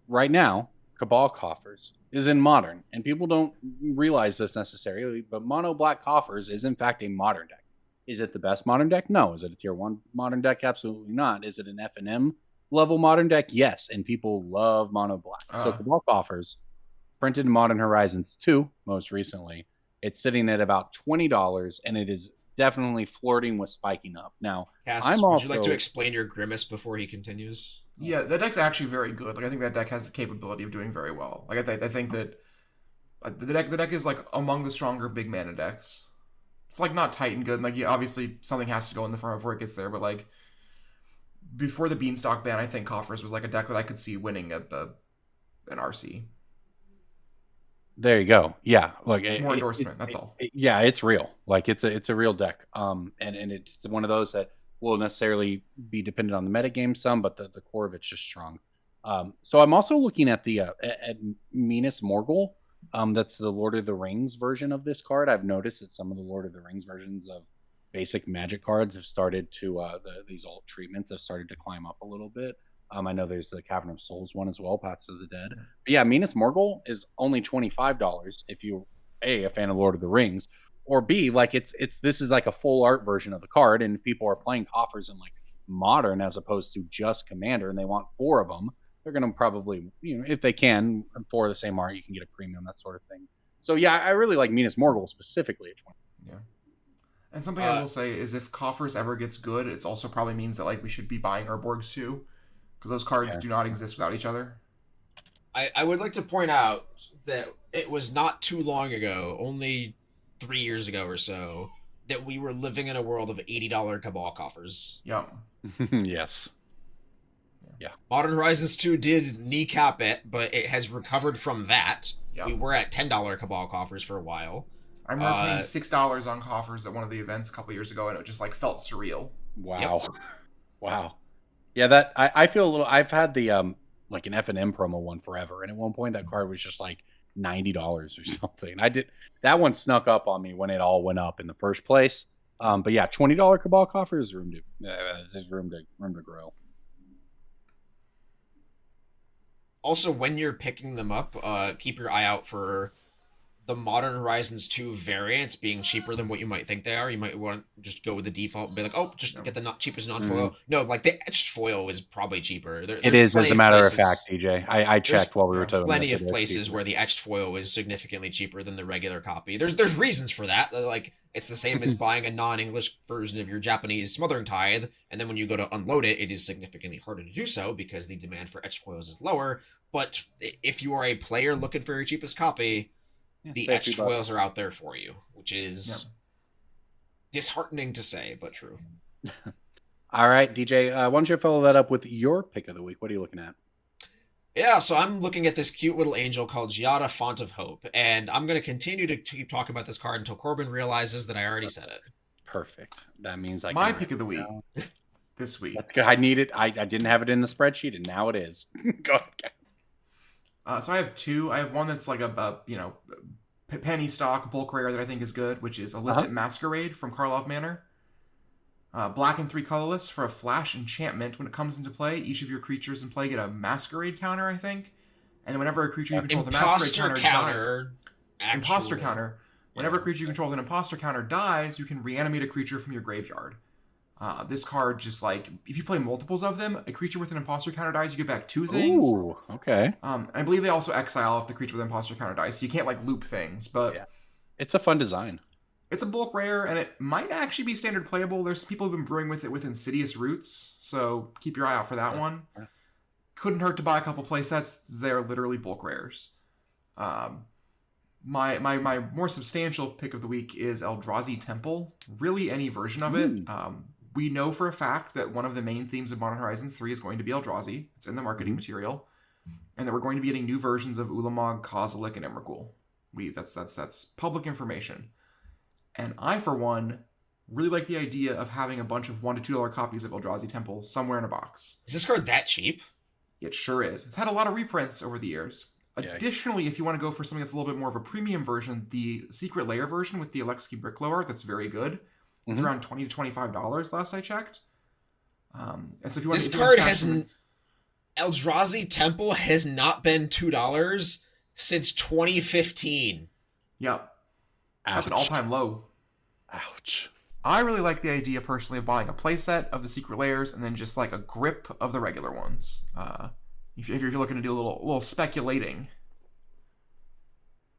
Right now, Cabal Coffers is in Modern, and people don't realize this necessarily, but Mono Black Coffers is in fact a Modern deck. Is it the best Modern deck? No. Is it a Tier 1 Modern deck? Absolutely not. Is it an FNM level Modern deck? Yes, and people love Mono Black. So Cabal Coffers, printed in Modern Horizons 2 most recently. It's sitting at about $20, and it is definitely flirting with spiking up. Now, Cass, would you like to explain your grimace before he continues? Yeah, that deck's actually very good. Like, I think that deck has the capability of doing very well. Like, I think that the deck is like among the stronger big mana decks. It's like not tight and good. Like, obviously something has to go in the front before it gets there, but like before the Beanstalk ban, I think Coffers was like a deck that I could see winning an RC. There you go. Yeah, look, more endorsement. That's all. Yeah, it's real. Like it's a real deck. And it's one of those that will necessarily be dependent on the metagame some, but the core of it's just strong. So I'm also looking at the at Minas Morgul. That's the Lord of the Rings version of this card. I've noticed that some of the Lord of the Rings versions of basic Magic cards have started to these alt treatments have started to climb up a little bit. I know there's the Cavern of Souls one as well, Paths of the Dead. But yeah, Minas Morgul is only $25 if you're a fan of Lord of the Rings, or B, like this is like a full art version of the card, and if people are playing Coffers in like Modern as opposed to just Commander, and they want 4 of them, they're going to probably, if they can, 4 of the same art, you can get a premium, that sort of thing. So yeah, I really like Minas Morgul specifically at 20. Yeah. And something I will say is if Coffers ever gets good, it also probably means that like we should be buying our Borgs too. Because those cards do not exist without each other. I would like to point out that it was not too long ago, only 3 years ago or so, that we were living in a world of $80 Cabal Coffers. Yep. Yes. Yeah. Modern Horizons 2 did kneecap it, but it has recovered from that. Yep. We were at $10 Cabal Coffers for a while. I remember paying $6 on Coffers at one of the events a couple years ago, and it just like felt surreal. Wow. Yep. Wow. Yeah, that I feel a little. I've had the like an FNM promo one forever, and at one point that card was just like $90 or something. That one snuck up on me when it all went up in the first place. But yeah, $20 Cabal Coffer is room to grow. Also, when you're picking them up, keep your eye out for the Modern Horizons 2 variants being cheaper than what you might think they are. You might want to just go with the default and be like, oh, just get the cheapest non-foil. No, like the etched foil is probably cheaper. It is, as a matter of fact, DJ. I checked while we were talking. Plenty of places where the etched foil is significantly cheaper than the regular copy. There's reasons for that. Like, it's the same as buying a non-English version of your Japanese Smothering Tithe, and then when you go to unload it, it is significantly harder to do so because the demand for etched foils is lower. But if you are a player looking for your cheapest copy, the etched foils are out there for you, which is disheartening to say, but true. All right, DJ, why don't you follow that up with your pick of the week? What are you looking at? Yeah, so I'm looking at this cute little angel called Giada, Font of Hope, and I'm going to continue to keep talking about this card until Corbin realizes that I already said it. Perfect. That means my pick of the week this week. That's good. I need it. I didn't have it in the spreadsheet, and now it is. Go ahead, guys. So I have 2. I have one that's like a penny stock bulk rare that I think is good, which is Illicit Masquerade from Karlov Manor. Black and 3 colorless for a flash enchantment. When it comes into play, each of your creatures in play get a Masquerade counter, I think. And then whenever a creature you control with a Masquerade counter dies... Imposter counter. Whenever a creature you control with an imposter counter dies, you can reanimate a creature from your graveyard. This card just like, if you play multiples of them, a creature with an imposter counter dies, you get back 2 things. Ooh, okay. I believe they also exile if the creature with an imposter counter dies, so you can't like loop things, but... Yeah. It's a fun design. It's a bulk rare, and it might actually be standard playable. There's people who've been brewing with it with Insidious Roots, so keep your eye out for that one. Couldn't hurt to buy a couple playsets. They're literally bulk rares. My more substantial pick of the week is Eldrazi Temple. Really any version of it. We know for a fact that one of the main themes of Modern Horizons 3 is going to be Eldrazi. It's in the marketing material. And that we're going to be getting new versions of Ulamog, Kozilek, and Emrakul. That's public information. And I, for one, really like the idea of having a bunch of $1 to $2 copies of Eldrazi Temple somewhere in a box. Is this card that cheap? It sure is. It's had a lot of reprints over the years. Additionally, if you want to go for something that's a little bit more of a premium version, the Secret Lair version with the Alexi Bricklow art, that's very good. It's around $20 to $25 last I checked. And so if you want this card hasn't... Eldrazi Temple has not been $2 since 2015. Yep. That's an all-time low. Ouch. I really like the idea, personally, of buying a playset of the Secret Lairs and then just like a grip of the regular ones. If you're looking to do a little speculating.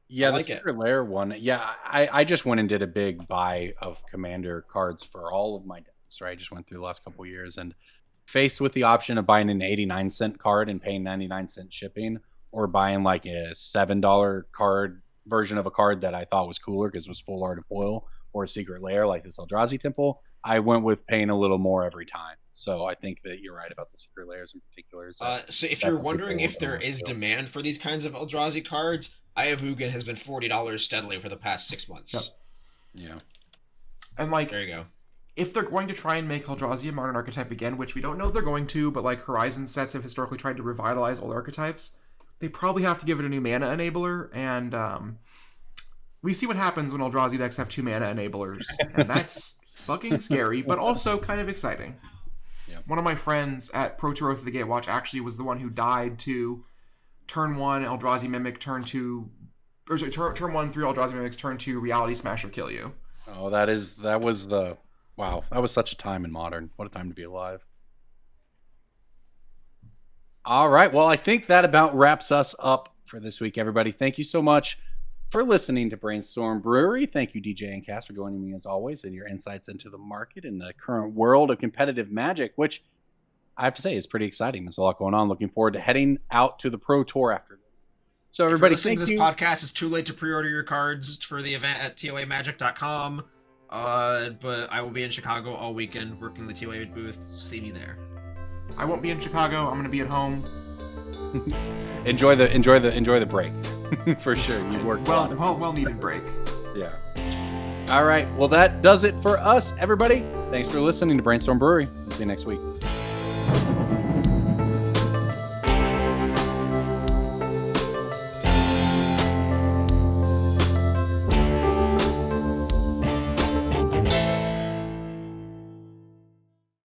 Yeah, the Secret Lair one. Yeah, I just went and did a big buy of Commander cards for all of my decks. Right, I just went through the last couple of years and faced with the option of buying an 89-cent card and paying 99-cent shipping, or buying like a $7 card version of a card that I thought was cooler because it was full art and foil, or a Secret Lair like this Eldrazi Temple. I went with paying a little more every time. So I think that you're right about the Secret Lairs in particular. So if you're wondering if there is demand for these kinds of Eldrazi cards, Ayavugan has been $40 steadily for the past 6 months. Yep. Yeah. And like, there you go. If they're going to try and make Eldrazi a modern archetype again, which we don't know if they're going to, but like Horizon sets have historically tried to revitalize old archetypes, they probably have to give it a new mana enabler, and we see what happens when Eldrazi decks have 2 mana enablers, and that's fucking scary, but also kind of exciting. Yep. One of my friends at Pro Tour of the Gatewatch actually was the one who died to turn 1 Eldrazi Mimic, turn 1 3 Eldrazi Mimics, turn 2 Reality Smasher kill you. Oh, that was such a time in Modern. What a time to be alive. All right. Well, I think that about wraps us up for this week, everybody. Thank you so much for listening to Brainstorm Brewery. Thank you, DJ and Cass, for joining me as always and your insights into the market and the current world of competitive Magic, which I have to say is pretty exciting. There's a lot going on. Looking forward to heading out to the Pro Tour after this. So everybody, if you're listening to this podcast, it's too late to pre-order your cards for the event at TOAMagic.com. But I will be in Chicago all weekend working the TOA booth. See me there. I won't be in Chicago. I'm going to be at home. enjoy the break. For sure. You worked well needed break. Yeah. All right. Well, that does it for us, everybody. Thanks for listening to Brainstorm Brewery. We'll see you next week.